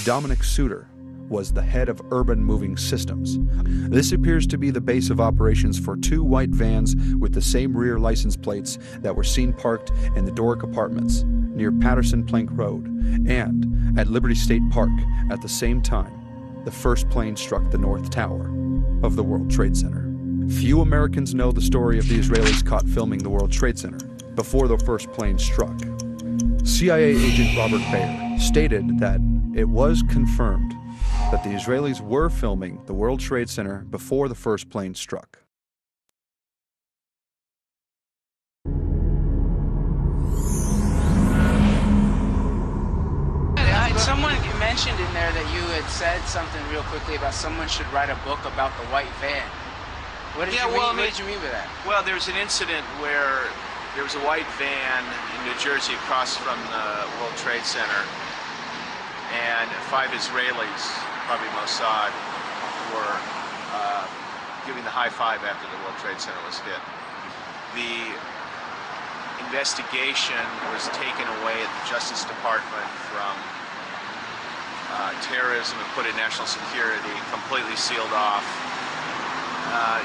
Dominic Suter was the head of Urban Moving Systems. This appears to be the base of operations for 2 white vans with the same rear license plates that were seen parked in the Doric Apartments near Patterson Plank Road and at Liberty State Park at the same time the first plane struck the North Tower of the World Trade Center. Few Americans know the story of the Israelis caught filming the World Trade Center before the first plane struck. CIA agent Robert Baer stated that it was confirmed that the Israelis were filming the World Trade Center before the first plane struck. Someone mentioned in there that you had said something real quickly about someone should write a book about the white van. What did you mean by that? Well, there was an incident where there was a white van in New Jersey across from the World Trade Center, and 5 Israelis, probably Mossad, were giving the high five after the World Trade Center was hit. The investigation was taken away at the Justice Department from terrorism and put in national security, completely sealed off.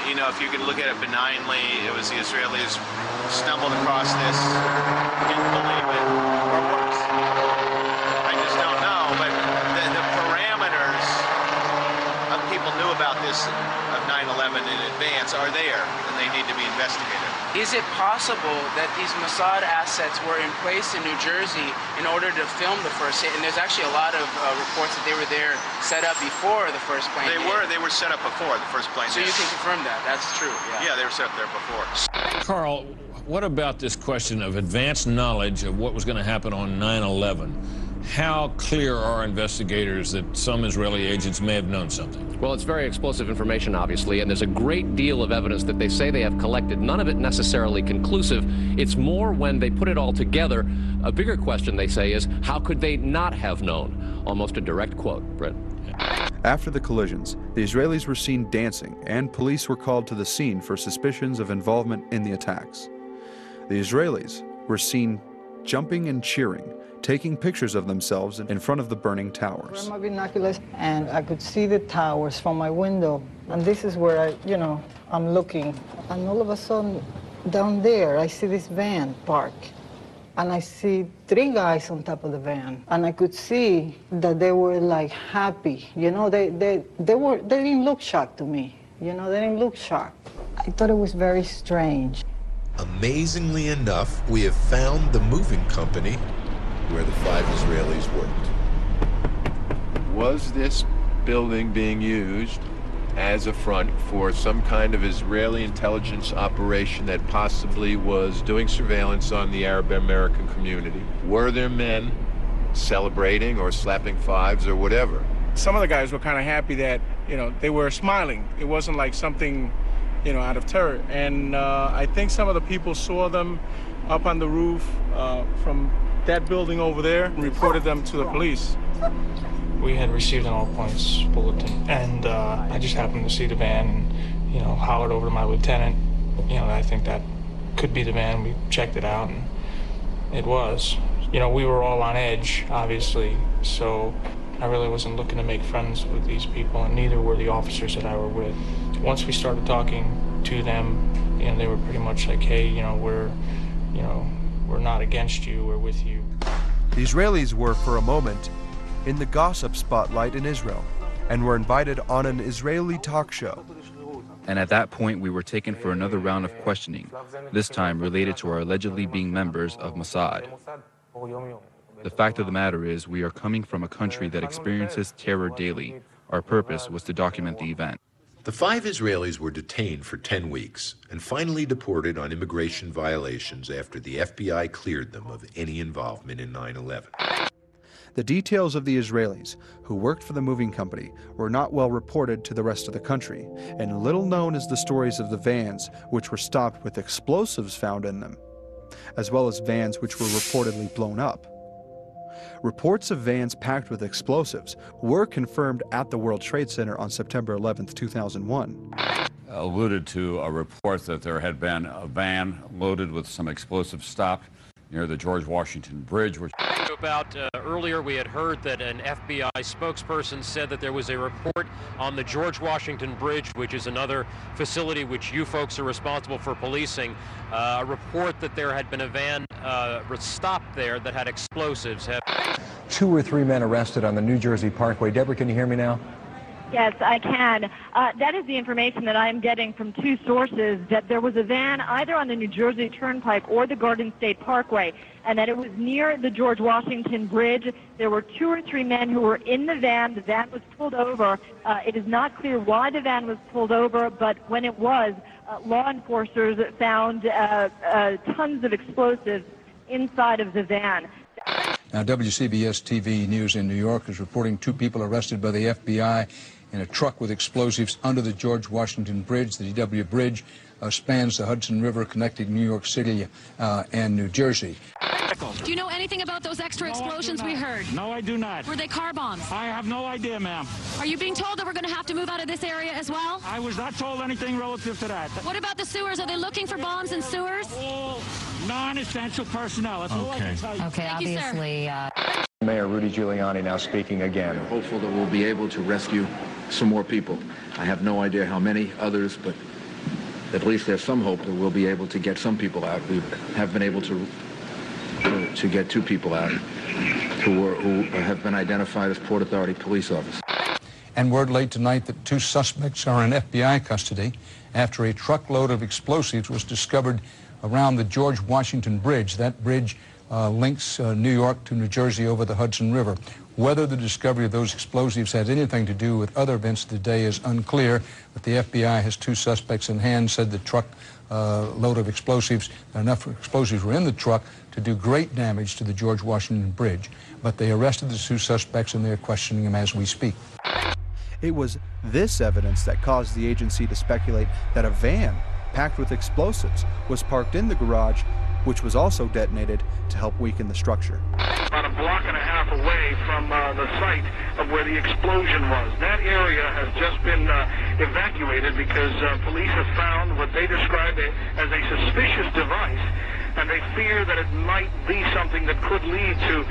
You know, if you could look at it benignly, it was the Israelis stumbled across this, didn't believe it, or worse. I just don't know, but the parameters of people knew about this of 9/11 in advance are there, and they need to be investigated. Is it possible that these Mossad assets were in place in New Jersey in order to film the first hit? And there's actually a lot of reports that they were there set up before the first plane hit. They were set up before the first plane hit. So you can confirm that, that's true. Yeah, they were set up there before. Carl, what about this question of advanced knowledge of what was going to happen on 9/11? How clear are investigators that some Israeli agents may have known something? Well, it's very explosive information, obviously, and there's a great deal of evidence that they say they have collected, none of it necessarily conclusive. It's more when they put it all together. A bigger question, they say, is how could they not have known? Almost a direct quote, Brett. After the collisions, the Israelis were seen dancing, and police were called to the scene for suspicions of involvement in the attacks. The Israelis were seen jumping and cheering, taking pictures of themselves in front of the burning towers. I had my binoculars, and I could see the towers from my window. And this is where I'm looking. And all of a sudden, down there, I see this van park. And I see 3 guys on top of the van. And I could see that they were like happy. You know, they didn't look shocked to me. You know, they didn't look shocked. I thought it was very strange. Amazingly enough, we have found the moving company where the 5 Israelis worked. Was this building being used as a front for some kind of Israeli intelligence operation that possibly was doing surveillance on the Arab American community? Were there men celebrating or slapping 5s or whatever? Some of the guys were kind of happy that, they were smiling. It wasn't like something, out of terror. And I think some of the people saw them up on the roof from that building over there and reported them to the police. We had received an all-points bulletin, and I just happened to see the van and, hollered over to my lieutenant. I think that could be the van. We checked it out, and it was. We were all on edge, obviously, so I really wasn't looking to make friends with these people, and neither were the officers that I were with. Once we started talking to them, they were pretty much like, hey, we're not against you, we're with you. The Israelis were, for a moment, in the gossip spotlight in Israel and were invited on an Israeli talk show. And at that point, we were taken for another round of questioning, this time related to our allegedly being members of Mossad. The fact of the matter is, we are coming from a country that experiences terror daily. Our purpose was to document the event. The 5 Israelis were detained for 10 weeks and finally deported on immigration violations after the FBI cleared them of any involvement in 9/11. The details of the Israelis who worked for the moving company were not well reported to the rest of the country, and little known is the stories of the vans which were stopped with explosives found in them, as well as vans which were reportedly blown up. Reports of vans packed with explosives were confirmed at the World Trade Center on September 11, 2001. Alluded to a report that there had been a van loaded with some explosives stopped near the George Washington Bridge. about earlier, we had heard that an FBI spokesperson said that there was a report on the George Washington Bridge, which is another facility which you folks are responsible for policing, a report that there had been a van stopped there that had explosives. 2 or 3 men arrested on the New Jersey Parkway. Deborah, can you hear me now? Yes, I can. That is the information that I'm getting from 2 sources, that there was a van either on the New Jersey Turnpike or the Garden State Parkway, and that it was near the George Washington Bridge. There were 2 or 3 men who were in the van. The van was pulled over. It is not clear why the van was pulled over, but when it was, law enforcers found tons of explosives inside of the van. Now, WCBS TV News in New York is reporting 2 people arrested by the FBI in a truck with explosives under the George Washington Bridge. The DW Bridge spans the Hudson River connecting New York City and New Jersey. Do you know anything about those extra explosions we heard? No, I do not. Were they car bombs? I have no idea, ma'am. Are you being told that we're going to have to move out of this area as well? I was not told anything relative to that. What about the sewers? Are they looking for bombs in sewers? All non-essential personnel. That's all I can tell you. Okay, obviously. Mayor Rudy Giuliani now speaking again. I'm hopeful that we'll be able to rescue some more people. I have no idea how many others, but at least there's some hope that we'll be able to get some people out. We have been able to get 2 people out who have been identified as Port Authority police officers. And word late tonight that 2 suspects are in FBI custody after a truckload of explosives was discovered around the George Washington Bridge. That bridge links New York to New Jersey over the Hudson River. Whether the discovery of those explosives has anything to do with other events of the day is unclear, but the FBI has 2 suspects in hand, said the truck load of explosives, enough explosives were in the truck to do great damage to the George Washington Bridge. But they arrested the 2 suspects and they're questioning them as we speak. It was this evidence that caused the agency to speculate that a van packed with explosives was parked in the garage, which was also detonated to help weaken the structure. About a block and a half away from the site of where the explosion was. That area has just been evacuated because police have found what they describe as a suspicious device, and they fear that it might be something that could lead to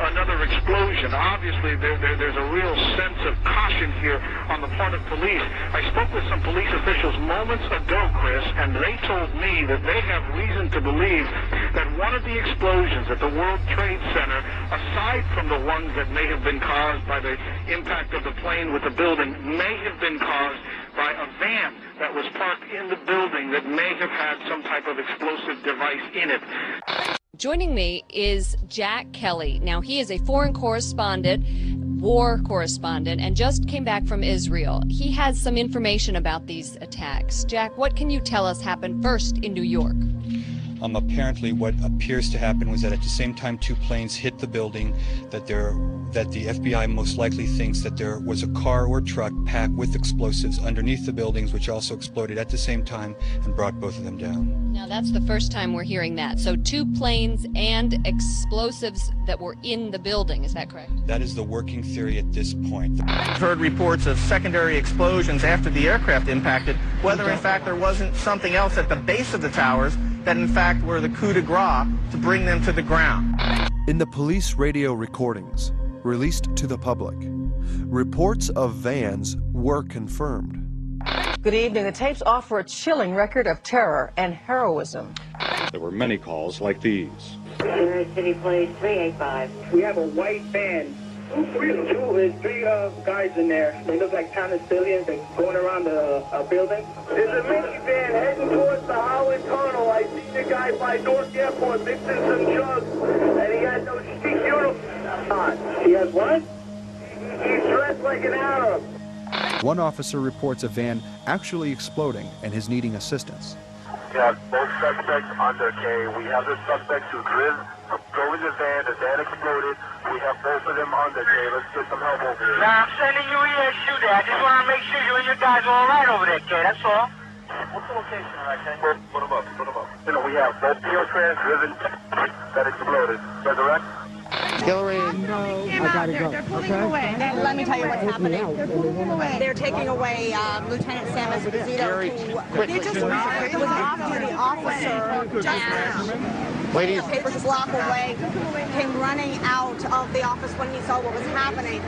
another explosion. Obviously, there's a real sense of caution here on the part of police. I spoke with some police officials moments ago, Chris, and they told me that they have reason to believe that one of the explosions at the World Trade Center, aside from the ones that may have been caused by the impact of the plane with the building, may have been caused by a van that was parked in the building that may have had some type of explosive device in it. Joining me is Jack Kelly. Now, he is a foreign correspondent, war correspondent, and just came back from Israel. He has some information about these attacks. Jack, what can you tell us happened first in New York? Apparently what appears to happen was that at the same time 2 planes hit the building, that the FBI most likely thinks that there was a car or truck packed with explosives underneath the buildings, which also exploded at the same time and brought both of them down. Now, that's the first time we're hearing that. So 2 planes and explosives that were in the building, is that correct? That is the working theory at this point. I've heard reports of secondary explosions after the aircraft impacted, whether in fact there wasn't something else at the base of the towers that in fact were the coup de grace to bring them to the ground. In the police radio recordings released to the public, reports of vans were confirmed. Good evening. The tapes offer a chilling record of terror and heroism. There were many calls like these. New York City Police 385. We have a white van. There's 3 guys in there. They look like Thomas Billions. They're going around a building. There's a minivan heading towards the Howard Tunnel. I seen the guy by Newark Airport mixing some drugs, and he has no street uniform on. He has what? He's dressed like an Arab. One officer reports a van actually exploding and his needing assistance. We have both suspects under K. We have the suspects who drove in the van exploded. We have both of them under K. Let's get some help over here. Now, I'm sending you here to shoot there. I just want to make sure you and your guys are all right over there, K. That's all. What's the location, right, K? Put them up. You know, we have both Neotrans driven that exploded. Is that correct? Hillary, No, I gotta go. They're pulling him away. And let me tell you what's happening. They're pulling him away. They're taking away Lieutenant Sam Esposito, who quickly. was an off-duty officer just now. Ladies. A paper block away, came running out of the office when he saw what was happening.